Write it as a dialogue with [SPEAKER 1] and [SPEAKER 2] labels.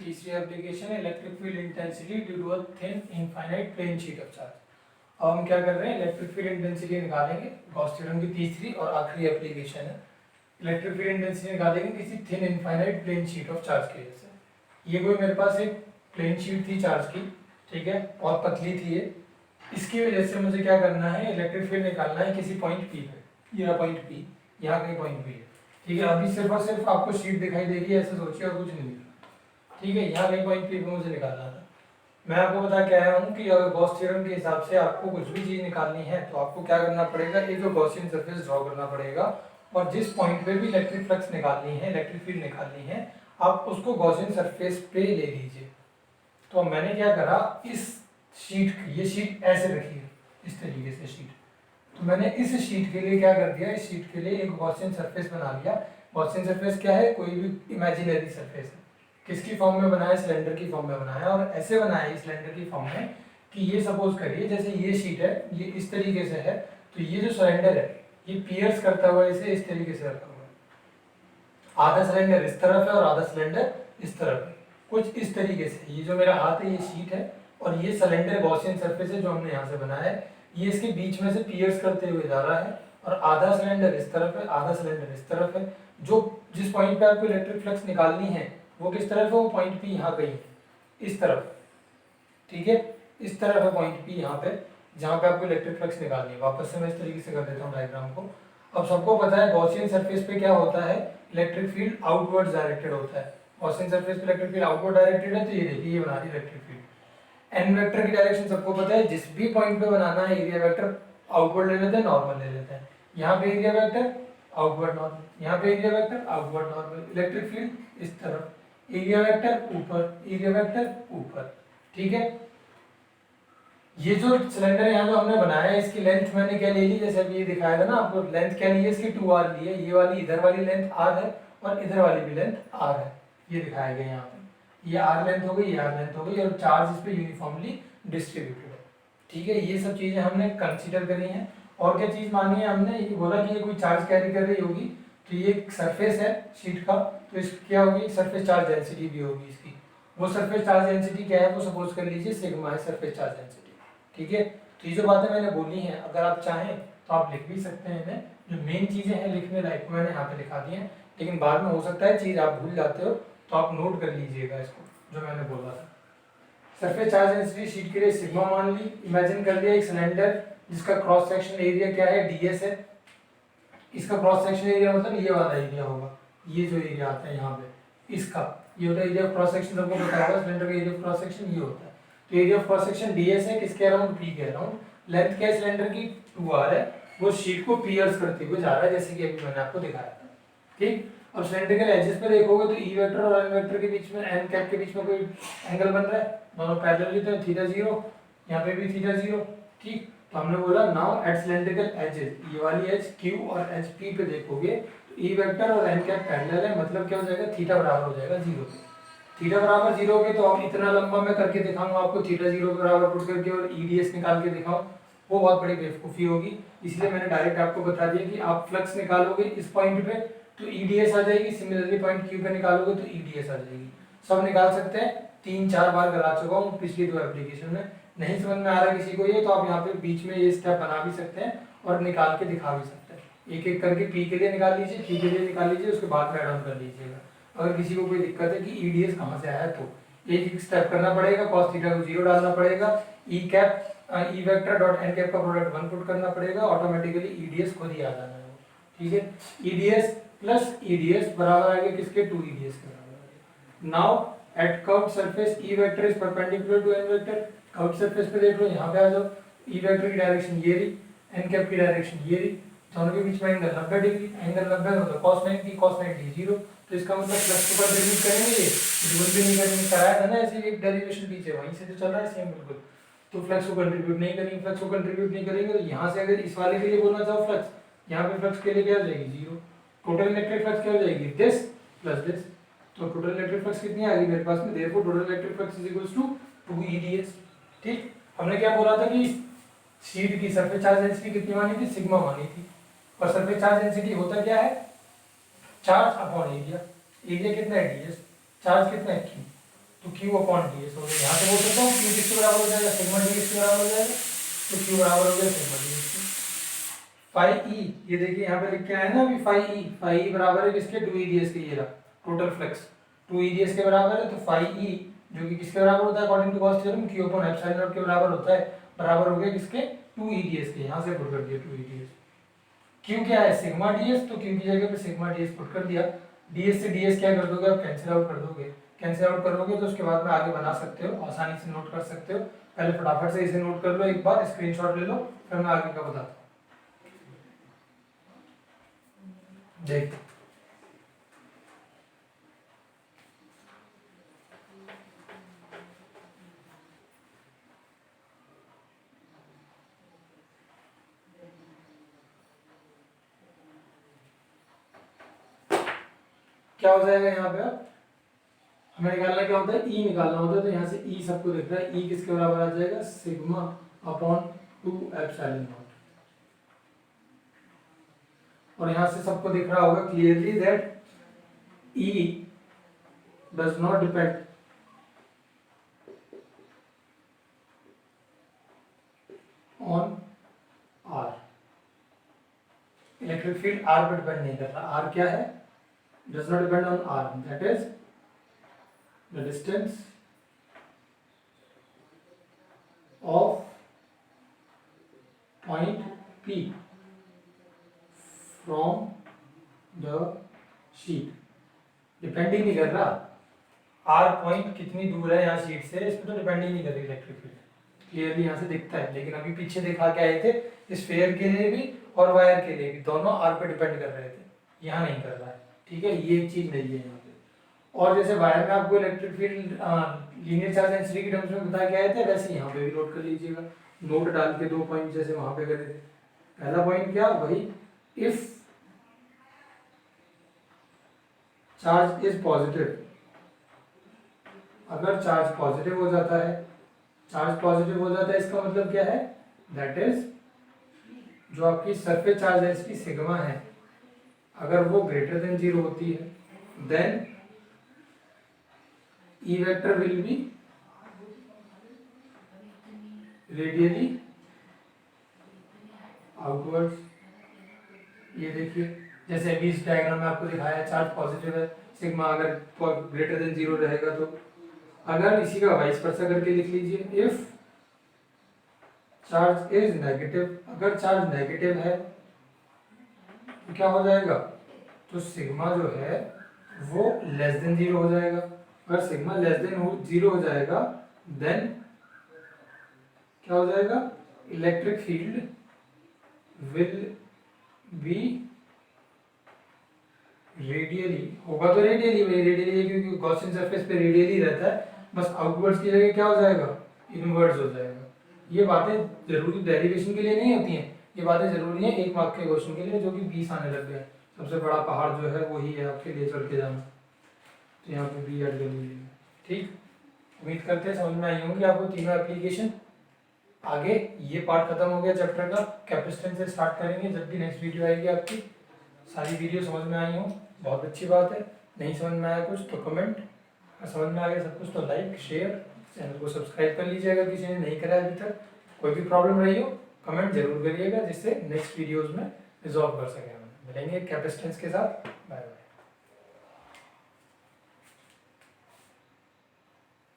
[SPEAKER 1] तीसरी एप्लीकेशन है electric field intensity due to a thin infinite plane sheet of charge. अब हम क्या कर रहे हैं, इलेक्ट्रिक फील्ड इंटेंसिटी निकालेंगे। गॉस थ्योरम की तीसरी और आखिरी एप्लीकेशन है। इलेक्ट्रिक फील्ड इंटेंसिटी निकालेंगे किसी thin infinite plane sheet of charge की वजह से। ये कोई मेरे पास एक प्लेन शीट थी चार्ज की, ठीक है, और पतली थी ये। इसकी वजह से मुझे क्या करना है, इलेक्ट्रिक फील्ड निकालना है किसी पॉइंट पी पे। यह पॉइंट पी, यहाँ कहीं पॉइंट पी है, ठीक है। अभी सिर्फ और सिर्फ आपको शीट दिखाई देगी, ऐसे सोचिए, और कुछ नहीं दिख रहा, ठीक है। यहाँ कहीं पॉइंट पी पे मुझे निकालना था। मैं आपको बता के आया हूँ कि अगर गॉस थ्योरम के हिसाब से आपको कुछ भी चीज़ निकालनी है तो आपको क्या करना पड़ेगा, एक गॉसियन सरफेस ड्रॉ करना पड़ेगा, और जिस पॉइंट पे भी इलेक्ट्रिक फ्लक्स निकालनी है, इलेक्ट्रिक फील्ड निकालनी है, आप उसको गॉसियन सरफेस पे ले लीजिए। तो मैंने क्या करा, इस शीट, ये शीट ऐसे रखी है, इस तरीके से शीट। तो मैंने इस शीट के लिए क्या कर दिया, इस शीट के लिए एक गॉसियन सरफेस बना लिया। गॉसियन सरफेस क्या है, कोई भी इमेजिनरी सरफेस है। किसकी फॉर्म में बनाया, सिलेंडर की फॉर्म में बनाया, और ऐसे बनाया सिलेंडर की फॉर्म में कि ये सपोज करिए जैसे ये शीट है, ये इस तरीके से है, तो ये जो सिलेंडर है ये पियर्स करता हुआ इसे इस तरीके से रखा हुआ है। आधा सिलेंडर इस तरफ है और आधा सिलेंडर इस तरफ है, कुछ इस तरीके से। ये जो मेरा हाथ है ये शीट है, और ये सिलेंडर गॉसियन सरफेस है जो हमने यहाँ से बनाया है। ये इसके बीच में से पियर्स करते हुए जा रहा है, और आधा सिलेंडर इस तरफ है, आधा सिलेंडर इस तरफ है। जो जिस पॉइंट पे आपको इलेक्ट्रिक फ्लक्स निकालनी है वो किस तरफ है, वो पॉइंट पी यहाँ कहीं इस तरफ, ठीक है। इस तरफ है पॉइंट पी यहाँ पे, जहाँ पे आपको इलेक्ट्रिक फ्लक्स निकालनी है। वापस से मैं इस तरीके से कर देता हूँ डायग्राम को। अब सबको पता है गॉसियन सरफेस पे क्या होता है, इलेक्ट्रिक फील्ड आउटवर्ड डायरेक्टेड होता है। गॉसियन सरफेस पे इलेक्ट्रिक फील्ड आउटवर्ड डायरेक्टेड है, तो ये देखिए ये बना रही इलेक्ट्रिक फील्ड। एन वेक्टर की डायरेक्शन सबको पता है, जिस भी पॉइंट पे बनाना है एरिया वेक्टर आउटवर्ड ले लेते हैं, नॉर्मल ले लेते हैं। यहाँ पे एरिया वेक्टर आउटवर्ड नॉर्मल, यहाँ पे area vector outward normal. Electric field इस तरफ, एरिया वेक्टर ऊपर, एरिया वेक्टर ऊपर, ठीक है। ये जो सिलेंडर यहाँ जो हमने बनाया है, इसकी लेंथ मैंने क्या ले ली, जैसे अभी ये दिखाया था ना आपको, लेंथ क्या ली है इसकी 2r ली है। ये वाली इधर वाली लेंथ r है, और इधर वाली भी लेंथ r है, ये दिखाया गया यहाँ पे। ये r लेंथ हो गई, ये r लेंथ हो गई, और चार्ज इस पे यूनिफॉर्मली डिस्ट्रीब्यूटेड है, ठीक है। ये सब चीजें हमने कंसीडर करी हैं। और क्या चीज मानी है हमने, ये बोला कि ये कोई चार्ज कैरी कर रही होगी, तो ये एक सरफेस है शीट का, तो इस क्या होगी, सरफेस चार्ज डेंसिटी भी होगी इसकी। वो सरफेस चार्ज डेंसिटी क्या है, वो सपोज कर लीजिए सिग्मा है सरफेस चार्ज डेंसिटी, ठीक है। तो ये जो बातें मैंने बोली हैं, अगर आप चाहें तो आप लिख भी सकते हैं इन्हें। जो मेन चीजें हैं लिखने लायक मैंने यहाँ पे लिखा दी हैं, लेकिन बाद में हो सकता है चीज आप भूल जाते हो, तो आप नोट कर लीजिएगा इसको जो मैंने बोला था। सरफेस चार्ज डेंसिटी शीट के लिए सिग्मा मान ली। इमेजिन कर लिया एक सिलेंडर जिसका क्रॉस सेक्शन एरिया क्या है, ds है। इसका क्रॉस सेक्शन एरिया मतलब ये वाला एरिया होगा, ये जो एरिया आता है यहाँ पे, इसका ये होता है एरिया ऑफ क्रॉस सेक्शन। सबको पता होगा सिलेंडर का एरिया ऑफ क्रॉस सेक्शन ये होता है। तो area of cross section ds है, किसके अराउंड, p के अराउंड। लेंथ क्या है सिलेंडर की, 2r है। वो शीट को पियर्स करते हुए जा रहा है, जैसे कि अभी मैंने आपको दिखाया था, ठीक। अब सिलेंड्रिकल एजेस पे देखोगे तो ई वेक्टर और एन वेक्टर के बीच में, एन कैप के बीच में कोई एंगल बन रहा है, दोनों पैरेलल तो थीटा 0, यहाँ पे भी थीटा 0, ठीक। तो हमने बोला नाउ एट सिलेंड्रिकल एजेस, ये वाली एज q और एज p पे देखोगे तो ई वेक्टर और एन कैप पैरेलल है, मतलब क्या हो जाएगा, थीटा बराबर हो जाएगा 0। थीटा बराबर 0 के तो अब इतना लंबा मैं करके दिखाऊंगा आपको, थीटा 0 के बराबर पुट करके और ईडीएस निकाल के दिखाऊं, वो बहुत बड़ी बेवकूफ़ी होगी। इसलिए मैंने डायरेक्ट आपको बता दिया कि आप फ्लक्स निकालोगे इस पॉइंट पे तो ईडीएस आ जाएगी, सिमिलरली पॉइंट क्यू पे निकालोगे तो ईडीएस आ जाएगी। सब निकाल सकते हैं, 3-4 बार करा चुका हूँ पिछली 2 एप्लीकेशन में। नहीं समझ में आ रहा किसी को ये, तो आप यहाँ पे बीच में ये स्टेप बना भी सकते हैं और निकाल के दिखा भी सकते हैं। एक एक करके पी के लिए निकाल लीजिए, पी के लिए निकाल लीजिए, उसके बाद में एड ऑन कर लीजिएगा। अगर किसी को कोई दिक्कत है कि ईडीएस कहाँ से आया, तो एक स्टेप करना पड़ेगा, cos थीटा को 0 डालना पड़ेगा, E cap E vector dot N cap का प्रोडक्ट 1 पुट करना पड़ेगा, ऑटोमेटिकली ईडीएस खुद ही आ जाना है, ठीक है। ईडीएस प्लस ईडीएस बराबर आ गया किसके, 2 ईडीएस के बराबर। Now at curved surface E vector is perpendicular to N vector. Curved surface पे देख लो, यहाँ पे आ जाओ, ई वेक्टर की डायरेक्शन ये रही, एन कैप की डायरेक्शन ये रही, दोनों के बीच में एंगल 90 डिग्री, एंगल 90 होता है cos 90, cos 90 0। तो इसका मतलब फ्लक्स को कंट्रीब्यूट करेंगे, ये बिल्कुल भी नहीं करेंगे। कराया था ना ऐसे एक डेरिवेशन पीछे, वहीं से तो चल रहा है सेम बिल्कुल। तो फ्लक्स को कंट्रीब्यूट नहीं करेंगे, फ्लक्स को कंट्रीब्यूट नहीं करेंगे, तो यहाँ से अगर इस वाले के लिए बोलना चाहो फ्लक्स, यहाँ पे फ्लक्स के लिए क्या हो जाएगी 0। टोटल इलेक्ट्रिक फ्लक्स क्या हो जाएगी, दिस प्लस दिस। तो टोटल इलेक्ट्रिक फ्लक्स कितनी आ गई मेरे पास में, therefore total electric flux is equals to 2 EDS, ठीक। हमने क्या बोला था कि शीट की सरफेस चार्ज डेंसिटी कितनी मानी थी, सिग्मा मानी थी। और सरफेस चार्ज डेंसिटी होता क्या है, चार्ज अपॉन एरिया। एरिया कितना है ds, चार्ज कितना है q, तो Q अपॉन डी एस हो गया। यहाँ से बोल सकता हूँ Q किसके बराबर हो जाएगा, सिग्मा डी किसके बराबर हो जाएगा, तो Q बराबर हो गया sigma D S. Phi E, ये देखिए यहाँ पे लिख के आया ना अभी, फाई ई बराबर है किसके, 2EdS के, ये रहा टोटल फ्लक्स 2EdS के बराबर है। तो फाई ई जो कि किसके बराबर होता है according to Gauss theorem, Q upon epsilon naught के बराबर होता है, बराबर हो गया किसके, 2EdS के। यहाँ से पुट कर दिया 2EdS। Q क्या है, सिग्मा ds, तो Q की जगह पे सिग्मा ds पुट कर दिया। ds से ds क्या कर दोगे, आप कैंसिल आउट कर दोगे, कैंसिल आउट करोगे तो उसके बाद में आगे बना सकते हो, आसानी से नोट कर सकते हो। पहले फटाफट से इसे नोट कर लो, एक बार स्क्रीनशॉट ले लो, फिर मैं आगे का बताता हूँ। देख क्या हो जाएगा यहाँ पे, अब हमें निकालना क्या होता है, ई निकालना होता है। तो यहाँ से ई सबको दिख रहा है, ई किसके बराबर आ जाएगा, सिग्मा अपॉन 2 एप्सिलॉन नॉट। और यहाँ से सबको दिख रहा होगा clearly that E does not depend on R. Electric field R पर डिपेंड नहीं कर रहा। आर क्या है, does not depend on R, that is the distance of point P from the sheet. Depend ही नहीं कर रहा, आर पॉइंट कितनी दूर है यहाँ शीट से, इस पर तो डिपेंड ही नहीं कर रही इलेक्ट्रिक फील्ड, क्लियरली यहाँ से दिखता है। लेकिन अभी पीछे दिखा के आए थे, स्फीयर के लिए भी और वायर के लिए भी, दोनों आर पे डिपेंड कर रहे थे, यहाँ नहीं कर रहा है। ठीक है, ये एक चीज नहीं है यहाँ पे। और जैसे वायर में आपको electric field linear charge density की टर्म्स में बता के आए थे, वैसे यहाँ पे भी नोट कर लीजिएगा, नोट डाल के 2 पॉइंट जैसे वहां पे करे थे। पहला पॉइंट क्या, वही इफ चार्ज इज पॉजिटिव, अगर चार्ज पॉजिटिव हो जाता है, चार्ज पॉजिटिव हो जाता है इसका मतलब क्या है, दैट इज जो आपकी सरफेस चार्ज डेंसिटी सिग्मा है, अगर वो ग्रेटर देन 0 होती है, then E vector will be radially outwards. ये देखिए जैसे अभी इस डायग्राम में आपको दिखाया है, चार्ज पॉजिटिव है, सिग्मा अगर ग्रेटर देन 0 रहेगा तो, अगर इसी का वाइस वर्सा करके लिख लीजिए, इफ चार्ज इज नेगेटिव, अगर चार्ज नेगेटिव है तो क्या हो जाएगा, तो सिग्मा जो है वो लेस देन 0 हो जाएगा। अगर सिग्मा लेस देन 0 हो जाएगा, देन क्या हो जाएगा, electric field will be radially, होगा तो रेडियली, वही रेडियली क्योंकि गॉसियन सरफेस पे रेडियली रहता है, बस आउटवर्ड्स की जगह क्या हो जाएगा, इनवर्ड्स हो जाएगा। ये बातें जरूरी डेरिवेशन के लिए नहीं होती हैं, ये बातें जरूरी हैं 1 मार्क के क्वेश्चन के लिए, जो कि 20 आने लग गए। सबसे बड़ा पहाड़ जो है वही है आपके लिए चढ़ के जाना, तो यहाँ पे बी ऐड कर लीजिएगा। ठीक, उम्मीद करते हैं समझ में आई होंगी आपको तीनों एप्लीकेशन। आगे ये पार्ट खत्म हो गया चैप्टर का, कैपेसिटेंस से स्टार्ट करेंगे जब भी नेक्स्ट वीडियो आएगी आपकी। सारी वीडियो समझ में आई हो, बहुत अच्छी बात है। नहीं समझ में आया कुछ तो कमेंट, समझ में आ गया सब कुछ तो लाइक शेयर, चैनल को सब्सक्राइब कर लीजिएगा किसी ने नहीं करा अभी तक। कोई भी प्रॉब्लम रही हो कमेंट जरूर करिएगा, जिससे नेक्स्ट वीडियोज़ में रिजॉल्व कर सकें। मिलेंगे कैपेसिटेंस के साथ।